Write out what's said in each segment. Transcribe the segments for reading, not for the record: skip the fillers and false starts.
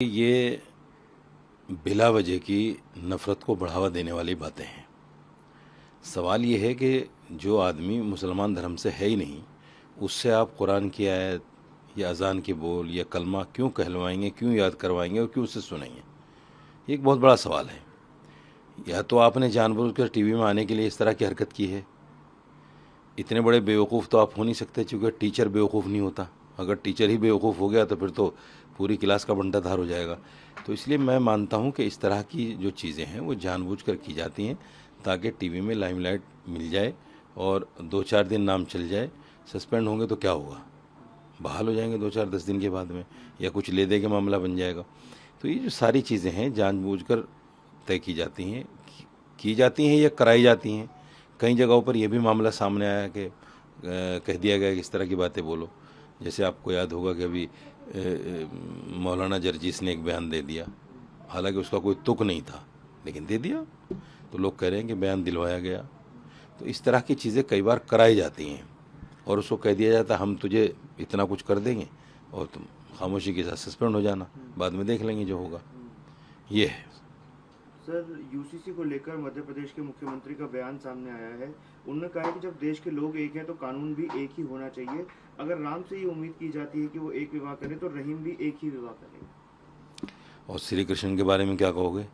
ये बिला वजह की नफ़रत को बढ़ावा देने वाली बातें हैं। सवाल ये है कि जो आदमी मुसलमान धर्म से है ही नहीं, उससे आप कुरान की आयत या अज़ान के बोल या कलमा क्यों कहलवाएंगे, क्यों याद करवाएंगे और क्यों उससे सुनेंगे? ये एक बहुत बड़ा सवाल है। या तो आपने जानबूझकर टीवी में आने के लिए इस तरह की हरकत की है। इतने बड़े बेवकूफ़ तो आप हो नहीं सकते, चूँकि टीचर बेवकूफ़ नहीं होता। अगर टीचर ही बेवकूफ़ हो गया तो फिर तो पूरी क्लास का बंटाधार हो जाएगा। तो इसलिए मैं मानता हूँ कि इस तरह की जो चीज़ें हैं वो जानबूझकर की जाती हैं ताकि टीवी में लाइमलाइट मिल जाए और 2-4 दिन नाम चल जाए। सस्पेंड होंगे तो क्या होगा, बहाल हो जाएंगे 2-4-10 दिन के बाद में, या कुछ ले दे के मामला बन जाएगा। तो ये जो सारी चीज़ें हैं जानबूझकर तय की जाती हैं या कराई जाती हैं। कई जगहों पर यह भी मामला सामने आया कि कह दिया गया कि इस तरह की बातें बोलो। जैसे आपको याद होगा कि अभी मौलाना जर्जीस ने एक बयान दे दिया, हालांकि उसका कोई तुक नहीं था, लेकिन दे दिया, तो लोग कह रहे हैं कि बयान दिलवाया गया। तो इस तरह की चीज़ें कई बार कराई जाती हैं और उसको कह दिया जाता है हम तुझे इतना कुछ कर देंगे और तुम खामोशी के साथ सस्पेंड हो जाना, बाद में देख लेंगे जो होगा। ये है सर, यूसीसी को लेकर मध्य प्रदेश के मुख्यमंत्री का बयान सामने आया है। उन्होंने कहा है कि जब देश के लोग एक हैं तो कानून भी एक ही होना चाहिए। अगर राम से ये उम्मीद की जाती है कि वो एक विवाह करें तो रहीम भी एक ही विवाह करें। और श्री कृष्ण के बारे में क्या कहोगे,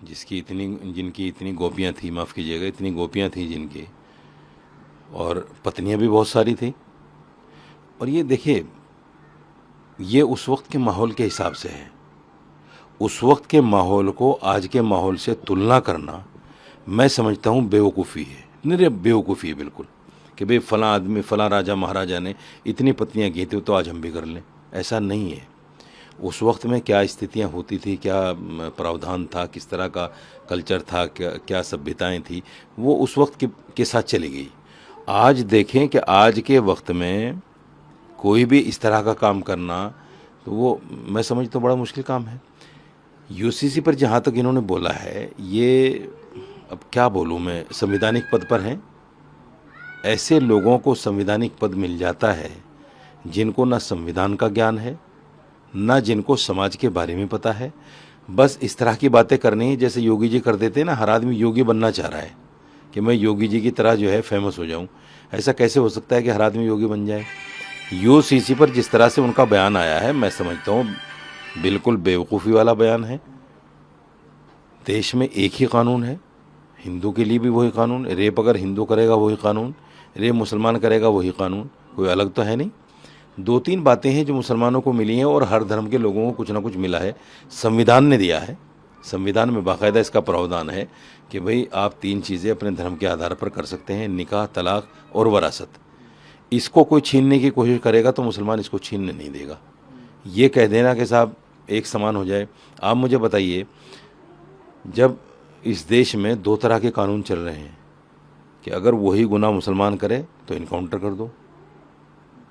जिनकी इतनी गोपियाँ थी, माफ़ कीजिएगा, इतनी गोपियाँ थी जिनकी, और पत्नियाँ भी बहुत सारी थी। और ये देखिए, ये उस वक्त के माहौल के हिसाब से है। उस वक्त के माहौल को आज के माहौल से तुलना करना मैं समझता हूँ बेवकूफ़ी है, निरे बेवकूफ़ी है बिल्कुल, कि भाई फ़लाँ आदमी, फ़लाँ राजा महाराजा ने इतनी पत्नियाँ की थी तो आज हम भी कर लें। ऐसा नहीं है। उस वक्त में क्या स्थितियाँ होती थी, क्या प्रावधान था, किस तरह का कल्चर था, क्या सभ्यताएँ थी, वो उस वक्त के साथ चली गई। आज देखें कि आज के वक्त में कोई भी इस तरह का काम करना, तो वो मैं समझता हूँ बड़ा मुश्किल काम है। यूसीसी पर जहाँ तक इन्होंने बोला है, ये अब क्या बोलूँ मैं, संवैधानिक पद पर हैं। ऐसे लोगों को संवैधानिक पद मिल जाता है जिनको ना संविधान का ज्ञान है, ना जिनको समाज के बारे में पता है। बस इस तरह की बातें करनी है जैसे योगी जी कर देते हैं ना। हर आदमी योगी बनना चाह रहा है कि मैं योगी जी की तरह जो है फेमस हो जाऊं। ऐसा कैसे हो सकता है कि हर आदमी योगी बन जाए? यूसीसी पर जिस तरह से उनका बयान आया है, मैं समझता हूँ बिल्कुल बेवकूफ़ी वाला बयान है। देश में एक ही कानून है, हिंदू के लिए भी वही कानून। रेप अगर हिंदू करेगा वही कानून, रेप मुसलमान करेगा वही कानून, कोई अलग तो है नहीं। 2-3 बातें हैं जो मुसलमानों को मिली हैं और हर धर्म के लोगों को कुछ ना कुछ मिला है, संविधान ने दिया है। संविधान में बाकायदा इसका प्रावधान है कि भाई आप 3 चीज़ें अपने धर्म के आधार पर कर सकते हैं, निकाह, तलाक और वरासत। इसको कोई छीनने की कोशिश करेगा तो मुसलमान इसको छीनने नहीं देगा। ये कह देना कि साहब एक समान हो जाए। आप मुझे बताइए, जब इस देश में 2 तरह के कानून चल रहे हैं कि अगर वही गुनाह मुसलमान करे तो इनकाउंटर कर दो,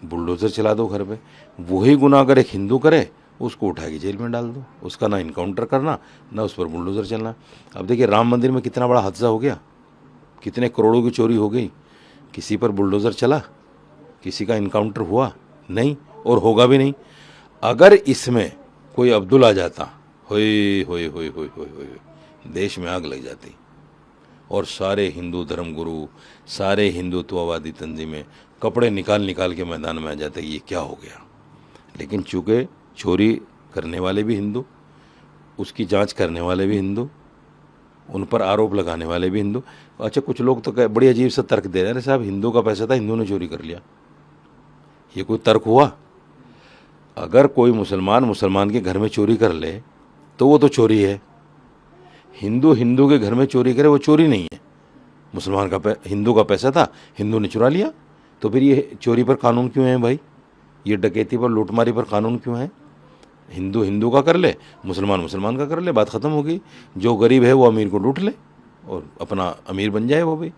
बुलडोज़र चला दो घर पे। वही गुनाह अगर एक हिंदू करे, उसको उठा के जेल में डाल दो। उसका ना इनकाउंटर करना, ना उस पर बुलडोज़र चलना। अब देखिए राम मंदिर में कितना बड़ा हादसा हो गया, कितने करोड़ों की चोरी हो गई। किसी पर बुलडोज़र चला, किसी का इनकाउंटर हुआ नहीं, और होगा भी नहीं। अगर इसमें कोई अब्दुल आ जाता, होए होए होए होए होए होए, देश में आग लग जाती और सारे हिंदू धर्मगुरु, सारे हिंदुत्ववादी तंजीमें कपड़े निकाल निकाल के मैदान में आ जाते, ये क्या हो गया। लेकिन चूँकि चोरी करने वाले भी हिंदू, उसकी जांच करने वाले भी हिंदू, उन पर आरोप लगाने वाले भी हिंदू। अच्छा, कुछ लोग तो बड़ी अजीब सा तर्क दे रहे हैं, साहब हिंदू का पैसा था, हिंदू ने चोरी कर लिया। ये कोई तर्क हुआ? अगर कोई मुसलमान के घर में चोरी कर ले तो वो तो चोरी है। हिंदू के घर में चोरी करे वो चोरी नहीं है। हिंदू का पैसा था, हिंदू ने चुरा लिया, तो फिर ये चोरी पर कानून क्यों है भाई? ये डकैती पर, लूटमारी पर कानून क्यों है? हिंदू का कर ले, मुसलमान का कर ले, बात ख़त्म हो गई। जो गरीब है वो अमीर को लूट ले और अपना अमीर बन जाए वो भी।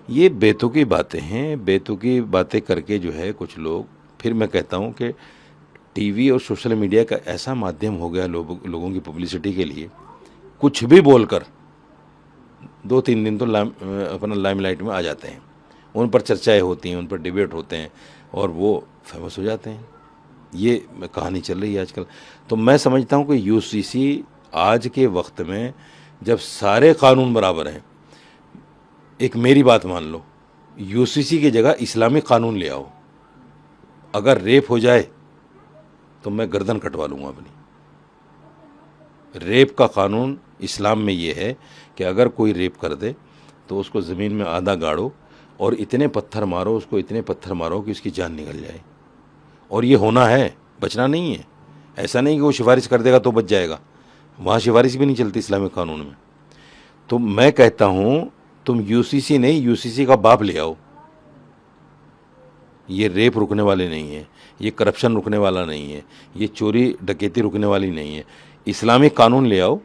ये बेतुकी बातें हैं। बेतुकी बातें करके जो है कुछ लोग, फिर मैं कहता हूँ कि टीवी और सोशल मीडिया का ऐसा माध्यम हो गया लोगों की पब्लिसिटी के लिए, कुछ भी बोलकर 2-3 दिन तो अपना लाइमलाइट में आ जाते हैं। उन पर चर्चाएं होती हैं, उन पर डिबेट होते हैं और वो फेमस हो जाते हैं। ये कहानी चल रही है आजकल। तो मैं समझता हूँ कि यूसीसी आज के वक्त में जब सारे कानून बराबर हैं, एक मेरी बात मान लो, यूसीसी की जगह इस्लामिक कानून ले आओ। अगर रेप हो जाए तो मैं गर्दन कटवा लूँगा अपनी। रेप का कानून इस्लाम में ये है कि अगर कोई रेप कर दे तो उसको ज़मीन में आधा गाड़ो और इतने पत्थर मारो, उसको इतने पत्थर मारो कि उसकी जान निकल जाए। और ये होना है, बचना नहीं है। ऐसा नहीं कि वो सिफारिश कर देगा तो बच जाएगा, वहाँ सिफारिश भी नहीं चलती इस्लामिक कानून में। तो मैं कहता हूँ तुम यूसीसी नहीं, यूसीसी का बाप ले आओ। ये रेप रुकने वाले नहीं है, ये करप्शन रुकने वाला नहीं है, ये चोरी डकैती रुकने वाली नहीं है। इस्लामिक कानून ले आओ,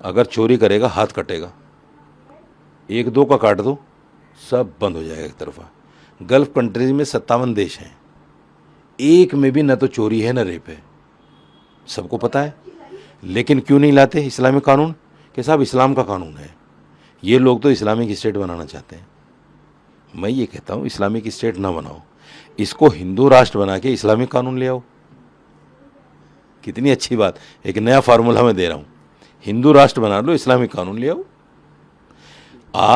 अगर चोरी करेगा हाथ कटेगा, एक दो का काट दो, सब बंद हो जाएगा एक तरफा। गल्फ कंट्रीज में 57 देश हैं, एक में भी न तो चोरी है न रेप है, सबको पता है। लेकिन क्यों नहीं लाते इस्लामिक कानून? कि साहब इस्लाम का कानून है। ये लोग तो इस्लामिक स्टेट बनाना चाहते हैं। मैं ये कहता हूँ इस्लामिक स्टेट ना बनाओ, इसको हिंदू राष्ट्र बना के इस्लामिक कानून ले आओ। कितनी अच्छी बात, एक नया फार्मूला मैं दे रहा हूँ। हिंदू राष्ट्र बना लो, इस्लामिक कानून ले आओ।